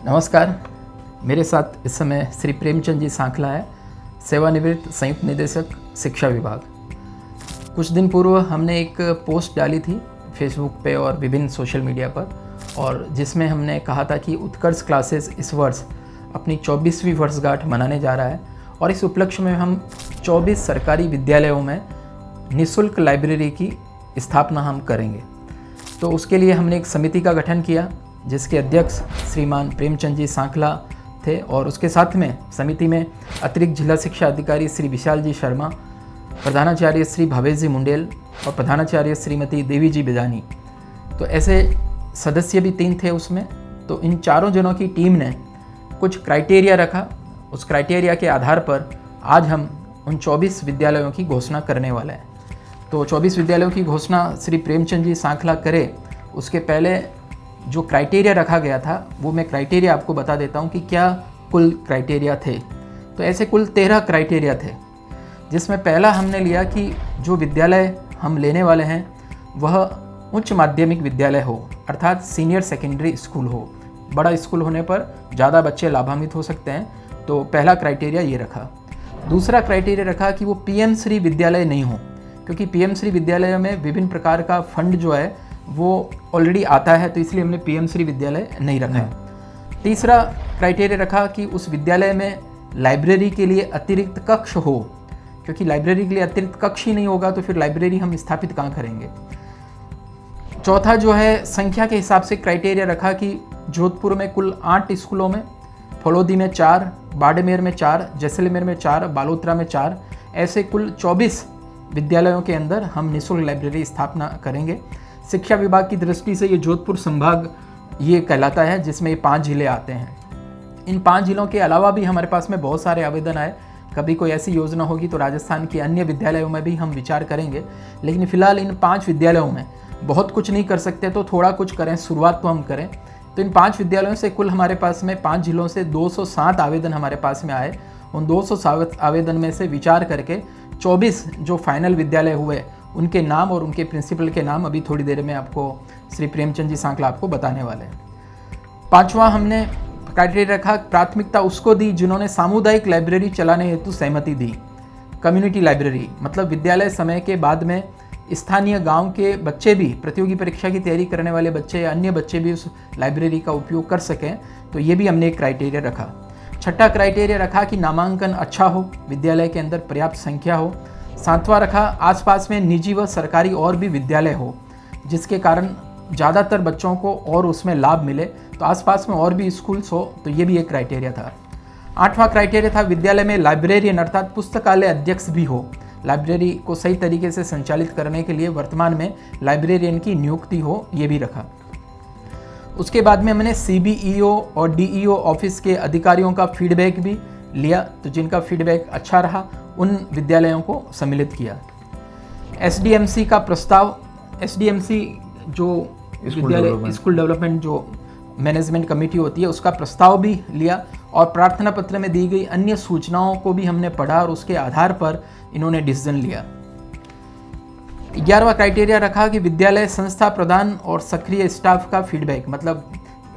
नमस्कार। मेरे साथ इस समय श्री प्रेमचंद जी सांखला है, सेवानिवृत्त संयुक्त निदेशक शिक्षा विभाग। कुछ दिन पूर्व हमने एक पोस्ट डाली थी फेसबुक पे और विभिन्न सोशल मीडिया पर, और जिसमें हमने कहा था कि उत्कर्ष क्लासेस इस वर्ष अपनी 24वीं वर्षगांठ मनाने जा रहा है और इस उपलक्ष्य में हम 24 सरकारी विद्यालयों में निःशुल्क लाइब्रेरी की स्थापना हम करेंगे। तो उसके लिए हमने एक समिति का गठन किया जिसके अध्यक्ष श्रीमान प्रेमचंद जी सांखला थे, और उसके साथ में समिति में अतिरिक्त जिला शिक्षा अधिकारी श्री विशाल जी शर्मा, प्रधानाचार्य श्री भावेश जी मुंडेल और प्रधानाचार्य श्रीमती देवी जी बेदानी। तो ऐसे सदस्य भी 3 थे उसमें। तो इन चारों जनों की टीम ने कुछ क्राइटेरिया रखा। उस क्राइटेरिया के आधार पर आज हम उन 24 विद्यालयों की घोषणा करने वाले हैं। तो 24 विद्यालयों की घोषणा श्री प्रेमचंद जी सांखला करे उसके पहले जो क्राइटेरिया रखा गया था वो मैं क्राइटेरिया आपको बता देता हूँ कि क्या कुल क्राइटेरिया थे। तो ऐसे कुल 13 क्राइटेरिया थे, जिसमें पहला हमने लिया कि जो विद्यालय हम लेने वाले हैं वह उच्च माध्यमिक विद्यालय हो, अर्थात सीनियर सेकेंडरी स्कूल हो। बड़ा स्कूल होने पर ज़्यादा बच्चे लाभान्वित हो सकते हैं, तो पहला क्राइटेरिया ये रखा। दूसरा क्राइटेरिया रखा कि वो पीएम श्री विद्यालय नहीं हो, क्योंकि पीएम श्री विद्यालय में विभिन्न प्रकार का फंड जो है वो ऑलरेडी आता है, तो इसलिए हमने पीएम श्री विद्यालय नहीं रखा। तीसरा क्राइटेरिया रखा कि उस विद्यालय में लाइब्रेरी के लिए अतिरिक्त कक्ष हो, क्योंकि लाइब्रेरी के लिए अतिरिक्त कक्ष ही नहीं होगा तो फिर लाइब्रेरी हम स्थापित कहाँ करेंगे। चौथा जो है संख्या के हिसाब से क्राइटेरिया रखा कि जोधपुर में कुल 8 स्कूलों में, फलोदी में 4, बाड़मेर में 4, जैसलमेर में 4, बालोतरा में 4, ऐसे कुल 24 विद्यालयों के अंदर हम निःशुल्क लाइब्रेरी स्थापना करेंगे। शिक्षा विभाग की दृष्टि से ये जोधपुर संभाग ये कहलाता है, जिसमें ये 5 जिले आते हैं। इन 5 जिलों के अलावा भी हमारे पास में बहुत सारे आवेदन आए। कभी कोई ऐसी योजना होगी तो राजस्थान के अन्य विद्यालयों में भी हम विचार करेंगे, लेकिन फिलहाल इन 5 विद्यालयों में बहुत कुछ नहीं कर सकते तो थोड़ा कुछ करें, शुरुआत तो हम करें। तो इन 5 विद्यालयों से कुल हमारे पास में 5 जिलों से 207 आवेदन हमारे पास में आए। उन 207 आवेदन में से विचार करके 24 जो फाइनल विद्यालय हुए उनके नाम और उनके प्रिंसिपल के नाम अभी थोड़ी देर में आपको श्री प्रेमचंद जी सांखला आपको बताने वाले हैं। 5वां हमने क्राइटेरिया रखा, प्राथमिकता उसको दी जिन्होंने सामुदायिक लाइब्रेरी चलाने हेतु सहमति दी। कम्युनिटी लाइब्रेरी मतलब विद्यालय समय के बाद में स्थानीय गांव के बच्चे भी, प्रतियोगी परीक्षा की तैयारी करने वाले बच्चे या अन्य बच्चे भी उस लाइब्रेरी का उपयोग कर सकें, तो ये भी हमने एक क्राइटेरिया रखा। 6ठा क्राइटेरिया रखा कि नामांकन अच्छा हो, विद्यालय के अंदर पर्याप्त संख्या हो। 7वां रखा आसपास में निजी व सरकारी और भी विद्यालय हो, जिसके कारण ज़्यादातर बच्चों को और उसमें लाभ मिले, तो आसपास में और भी स्कूल्स हो, तो ये भी एक क्राइटेरिया था। 8वां क्राइटेरिया था विद्यालय में लाइब्रेरियन अर्थात पुस्तकालय अध्यक्ष भी हो। लाइब्रेरी को सही तरीके से संचालित करने के लिए वर्तमान में लाइब्रेरियन की नियुक्ति हो, ये भी रखा। उसके बाद में हमने CBEO और DEO ऑफिस के अधिकारियों का फीडबैक भी लिया, तो जिनका फीडबैक अच्छा रहा उन विद्यालयों को सम्मिलित किया। SDMC का प्रस्ताव, SDMC जो विद्यालय स्कूल डेवलपमेंट जो मैनेजमेंट कमेटी होती है उसका प्रस्ताव भी लिया, और प्रार्थना पत्र में दी गई अन्य सूचनाओं को भी हमने पढ़ा और उसके आधार पर इन्होंने डिसीजन लिया। 11वां क्राइटेरिया रखा कि विद्यालय संस्था प्रधान और सक्रिय स्टाफ का फीडबैक, मतलब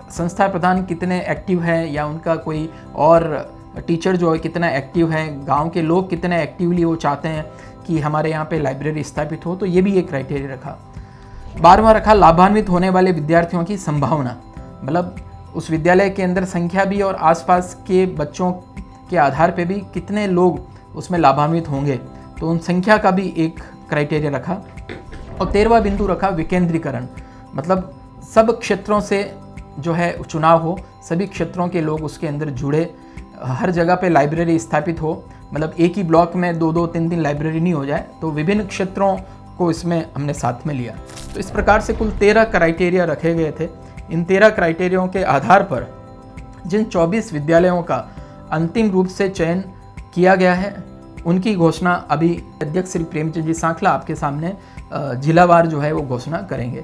संस्था प्रधान कितने एक्टिव हैं या उनका कोई और टीचर जो है कितना एक्टिव है, गांव के लोग कितने एक्टिवली वो चाहते हैं कि हमारे यहाँ पे लाइब्रेरी स्थापित हो, तो ये भी एक क्राइटेरिया रखा। 12वां रखा लाभान्वित होने वाले विद्यार्थियों की संभावना, मतलब उस विद्यालय के अंदर संख्या भी और आसपास के बच्चों के आधार पे भी कितने लोग उसमें लाभान्वित होंगे, तो उन संख्या का भी एक क्राइटेरिया रखा। और 13वां बिंदु रखा विकेंद्रीकरण, मतलब सब क्षेत्रों से जो है चुनाव हो, सभी क्षेत्रों के लोग उसके अंदर जुड़े, हर जगह पे लाइब्रेरी स्थापित हो, मतलब एक ही ब्लॉक में 2-2, 3-3 लाइब्रेरी नहीं हो जाए, तो विभिन्न क्षेत्रों को इसमें हमने साथ में लिया। तो इस प्रकार से कुल 13 क्राइटेरिया रखे गए थे। इन 13 क्राइटेरियों के आधार पर जिन 24 विद्यालयों का अंतिम रूप से चयन किया गया है उनकी घोषणा अभी अध्यक्ष श्री प्रेमचंद जी सांखला आपके सामने जिलावार जो है वो घोषणा करेंगे।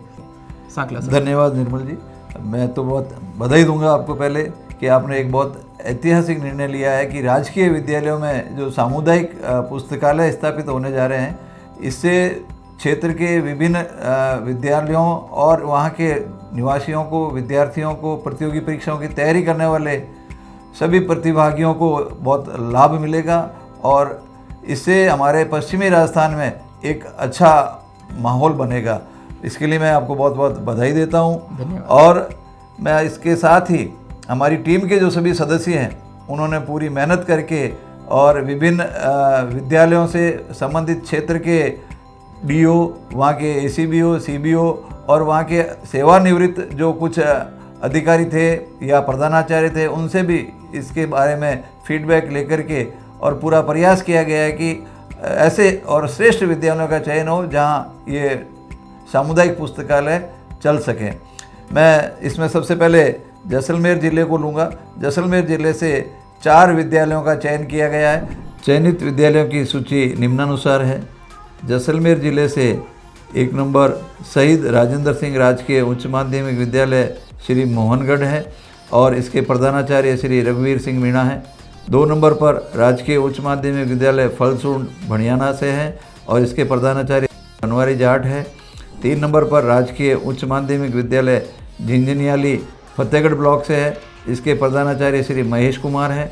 सांखला सर। धन्यवाद निर्मल जी। मैं तो बहुत बधाई दूंगा आपको पहले कि आपने एक बहुत ऐतिहासिक निर्णय लिया है कि राजकीय विद्यालयों में जो सामुदायिक पुस्तकालय स्थापित होने जा रहे हैं, इससे क्षेत्र के विभिन्न विद्यालयों और वहाँ के निवासियों को, विद्यार्थियों को, प्रतियोगी परीक्षाओं की तैयारी करने वाले सभी प्रतिभागियों को बहुत लाभ मिलेगा और इससे हमारे पश्चिमी राजस्थान में एक अच्छा माहौल बनेगा। इसके लिए मैं आपको बहुत बहुत बधाई देता हूँ। और मैं इसके साथ ही हमारी टीम के जो सभी सदस्य हैं उन्होंने पूरी मेहनत करके और विभिन्न विद्यालयों से संबंधित क्षेत्र के डीओ, वहाँ के एसीबीओ, सीबीओ और वहाँ के सेवानिवृत्त जो कुछ अधिकारी थे या प्रधानाचार्य थे, उनसे भी इसके बारे में फीडबैक लेकर के और पूरा प्रयास किया गया है कि ऐसे और श्रेष्ठ विद्यालयों का चयन हो जहाँ ये सामुदायिक पुस्तकालय चल सकें। मैं इसमें सबसे पहले जैसलमेर ज़िले को लूँगा। जैसलमेर ज़िले से 4 विद्यालयों का चयन किया गया है। चयनित विद्यालयों की सूची निम्नानुसार है। जैसलमेर ज़िले से 1 नंबर शहीद राजेंद्र सिंह राजकीय उच्च माध्यमिक विद्यालय श्री मोहनगढ़ है और इसके प्रधानाचार्य श्री रघुवीर सिंह मीणा हैं। 2 नंबर पर राजकीय उच्च माध्यमिक विद्यालय फलसूंड भणियाना से है और इसके प्रधानाचार्य बनवारी जाट है। 3 नंबर पर राजकीय उच्च माध्यमिक विद्यालय झिंझनियाली फतेहगढ़ ब्लॉक से है, इसके प्रधानाचार्य श्री महेश कुमार हैं।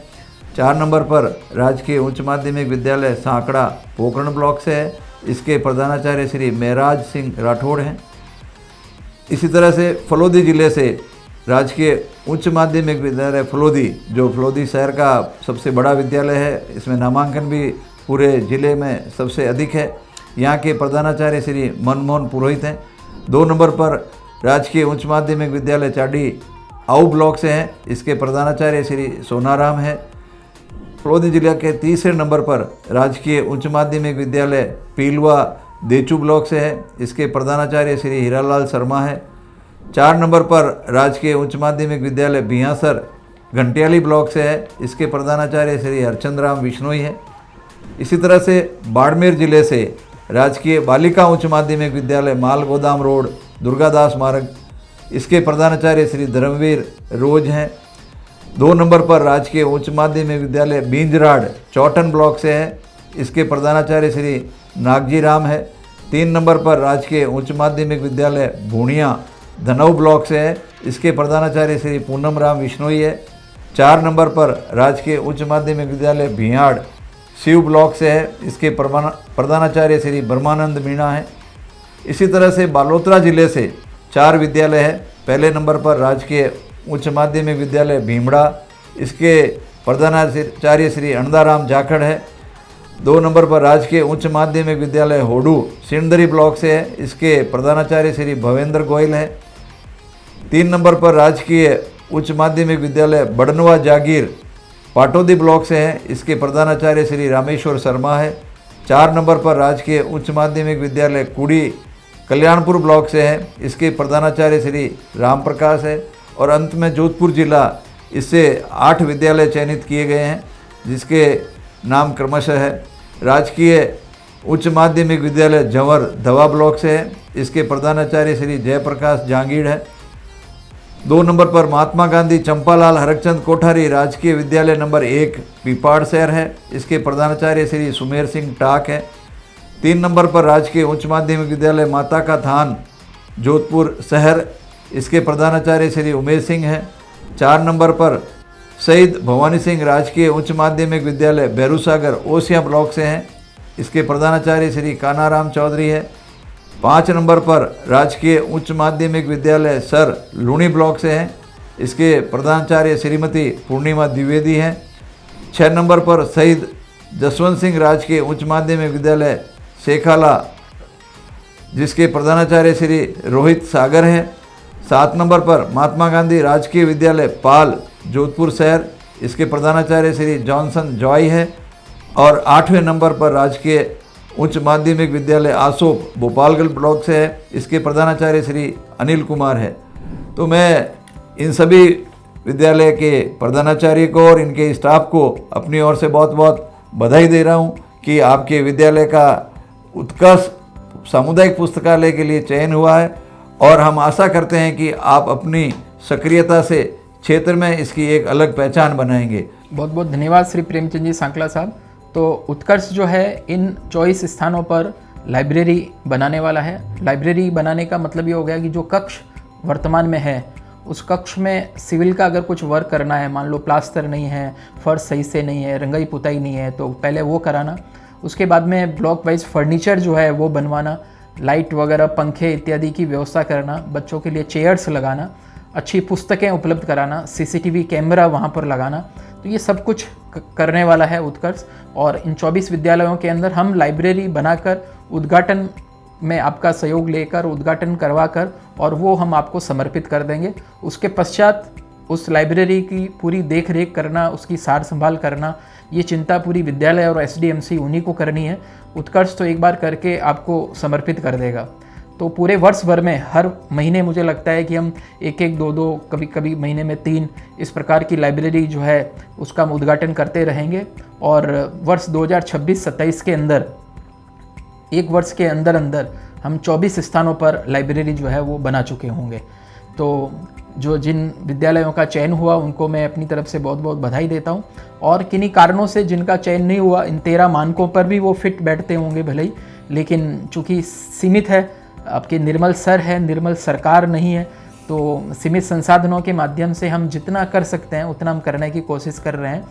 4 नंबर पर राजकीय उच्च माध्यमिक विद्यालय सांकड़ा पोखरण ब्लॉक से है, इसके प्रधानाचार्य श्री महराज सिंह राठौड़ हैं। इसी तरह से फलोदी जिले से राजकीय उच्च माध्यमिक विद्यालय फलोदी, जो फलोदी शहर का सबसे बड़ा विद्यालय है, इसमें नामांकन भी पूरे ज़िले में सबसे अधिक है, यहाँ के प्रधानाचार्य श्री मनमोहन पुरोहित हैं। 2 नंबर पर राजकीय उच्च माध्यमिक विद्यालय चाडी आऊ ब्लॉक से हैं, इसके प्रधानाचार्य श्री सोनाराम हैं। फलोदी जिले के 3रे नंबर पर राजकीय उच्च माध्यमिक विद्यालय पीलवा देचू ब्लॉक से है, इसके प्रधानाचार्य श्री हीरालाल शर्मा है। 4 नंबर पर राजकीय उच्च माध्यमिक विद्यालय बिहासर घंटियाली ब्लॉक से है, इसके प्रधानाचार्य श्री हरचंद राम विश्नोई है। इसी तरह से बाड़मेर जिले से राजकीय बालिका उच्च माध्यमिक विद्यालय माल गोदाम रोड दुर्गादास मार्ग, इसके प्रधानाचार्य श्री धर्मवीर रोज हैं। 2 नंबर पर राजकीय उच्च माध्यमिक विद्यालय बींजराड़ चौटन ब्लॉक से है, इसके प्रधानाचार्य श्री नागजी राम है। 3 नंबर पर राजकीय उच्च माध्यमिक विद्यालय भूणिया धनऊ ब्लॉक से है, इसके प्रधानाचार्य श्री पूनम राम विश्नोई है। 4 नंबर पर राजकीय उच्च माध्यमिक विद्यालय भियाड़ शिव ब्लॉक से है, इसके प्रधानाचार्य श्री ब्रह्मानंद मीणा हैं। इसी तरह से बालोतरा जिले से 4 विद्यालय है। पहले नंबर पर राजकीय उच्च माध्यमिक विद्यालय भीमड़ा, इसके प्रधानाचार्य श्री अनदाराम जाखड़ है। 2 नंबर पर राजकीय उच्च माध्यमिक विद्यालय होडू सिंदरी ब्लॉक से है, इसके प्रधानाचार्य श्री भवेंद्र गोयल है। 3 नंबर पर राजकीय उच्च माध्यमिक विद्यालय बड़नवा जागीर पाटोदी ब्लॉक से है, इसके प्रधानाचार्य श्री रामेश्वर शर्मा है। 4 नंबर पर राजकीय उच्च माध्यमिक विद्यालय कुड़ी कल्याणपुर ब्लॉक से है, इसके प्रधानाचार्य श्री राम प्रकाश है। और अंत में जोधपुर जिला, इससे 8 विद्यालय चयनित किए गए हैं, जिसके नाम क्रमशः है राजकीय उच्च माध्यमिक विद्यालय जंवर धवा ब्लॉक से है, इसके प्रधानाचार्य श्री जयप्रकाश जहांगीर है। 2 नंबर पर महात्मा गांधी चंपालाल हरकचंद कोठारी राजकीय विद्यालय नंबर 1 पीपाड़ शहर है, इसके प्रधानाचार्य श्री सुमेर सिंह टाक है। 3 नंबर पर राजकीय उच्च माध्यमिक विद्यालय माता का थान जोधपुर शहर, इसके प्रधानाचार्य श्री उमेश सिंह हैं। 4 नंबर पर शहीद भवानी सिंह राजकीय उच्च माध्यमिक विद्यालय बैरूसागर ओसिया ब्लॉक से हैं, इसके प्रधानाचार्य श्री कानाराम चौधरी है। 5 नंबर पर राजकीय उच्च माध्यमिक विद्यालय सर लूणी ब्लॉक से हैं, इसके प्रधानाचार्य श्रीमती पूर्णिमा द्विवेदी हैं। 6 नंबर पर शहीद जसवंत सिंह राजकीय उच्च माध्यमिक विद्यालय शेखाला, जिसके प्रधानाचार्य श्री रोहित सागर हैं। 7 नंबर पर महात्मा गांधी राजकीय विद्यालय पाल जोधपुर शहर, इसके प्रधानाचार्य श्री जॉनसन जॉय है। और 8वें नंबर पर राजकीय उच्च माध्यमिक विद्यालय आसोप भोपालगढ़ ब्लॉक से है, इसके प्रधानाचार्य श्री अनिल कुमार है। तो मैं इन सभी विद्यालय के प्रधानाचार्य को और इनके स्टाफ को अपनी ओर से बहुत बहुत बधाई दे रहा हूँ कि आपके विद्यालय का उत्कर्ष सामुदायिक पुस्तकालय के लिए चयन हुआ है और हम आशा करते हैं कि आप अपनी सक्रियता से क्षेत्र में इसकी एक अलग पहचान बनाएंगे। बहुत बहुत धन्यवाद श्री प्रेमचंद जी सांकला साहब। तो उत्कर्ष जो है इन 24 स्थानों पर लाइब्रेरी बनाने वाला है। लाइब्रेरी बनाने का मतलब ये हो गया कि जो कक्ष वर्तमान में है उस कक्ष में सिविल का अगर कुछ वर्क करना है, मान लो प्लास्टर नहीं है, फर्श सही से नहीं है, रंगाई पुताई नहीं है, तो पहले वो कराना। उसके बाद में ब्लॉक वाइज फर्नीचर जो है वो बनवाना, लाइट वगैरह पंखे इत्यादि की व्यवस्था करना, बच्चों के लिए चेयर्स लगाना, अच्छी पुस्तकें उपलब्ध कराना, सीसीटीवी कैमरा वहाँ पर लगाना। तो ये सब कुछ करने वाला है उत्कर्ष। और इन 24 विद्यालयों के अंदर हम लाइब्रेरी बनाकर उद्घाटन में आपका सहयोग लेकर उद्घाटन करवा कर और वो हम आपको समर्पित कर देंगे। उसके पश्चात उस लाइब्रेरी की पूरी देख रेख करना, उसकी सार संभाल करना, ये चिंता पूरी विद्यालय और एसडीएमसी उन्हीं को करनी है। उत्कर्ष तो एक बार करके आपको समर्पित कर देगा। तो पूरे वर्ष भर में हर महीने मुझे लगता है कि हम एक एक दो दो, कभी कभी महीने में 3 इस प्रकार की लाइब्रेरी जो है उसका हम उद्घाटन करते रहेंगे। और वर्ष 2026-27 के अंदर, एक वर्ष के अंदर अंदर हम 24 स्थानों पर लाइब्रेरी जो है वो बना चुके होंगे। तो जो जिन विद्यालयों का चयन हुआ उनको मैं अपनी तरफ से बहुत बहुत बधाई देता हूँ। और किन्हीं कारणों से जिनका चयन नहीं हुआ, इन 13 मानकों पर भी वो फिट बैठते होंगे भले ही, लेकिन चूँकि सीमित है, आपके निर्मल सर है, निर्मल सरकार नहीं है, तो सीमित संसाधनों के माध्यम से हम जितना कर सकते हैं उतना हम करने की कोशिश कर रहे हैं।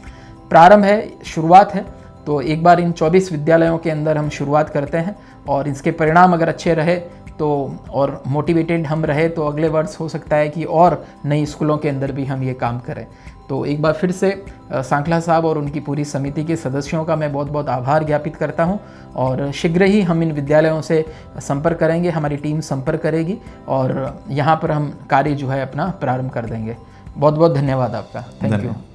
प्रारंभ है, शुरुआत है, तो एक बार इन 24 विद्यालयों के अंदर हम शुरुआत करते हैं और इसके परिणाम अगर अच्छे रहे तो और मोटिवेटेड हम रहे तो अगले वर्ष हो सकता है कि और नई स्कूलों के अंदर भी हम ये काम करें। तो एक बार फिर से सांखला साहब और उनकी पूरी समिति के सदस्यों का मैं बहुत बहुत आभार ज्ञापित करता हूं। और शीघ्र ही हम इन विद्यालयों से संपर्क करेंगे, हमारी टीम संपर्क करेगी और यहाँ पर हम कार्य जो है अपना प्रारंभ कर देंगे। बहुत बहुत धन्यवाद आपका। Thank you.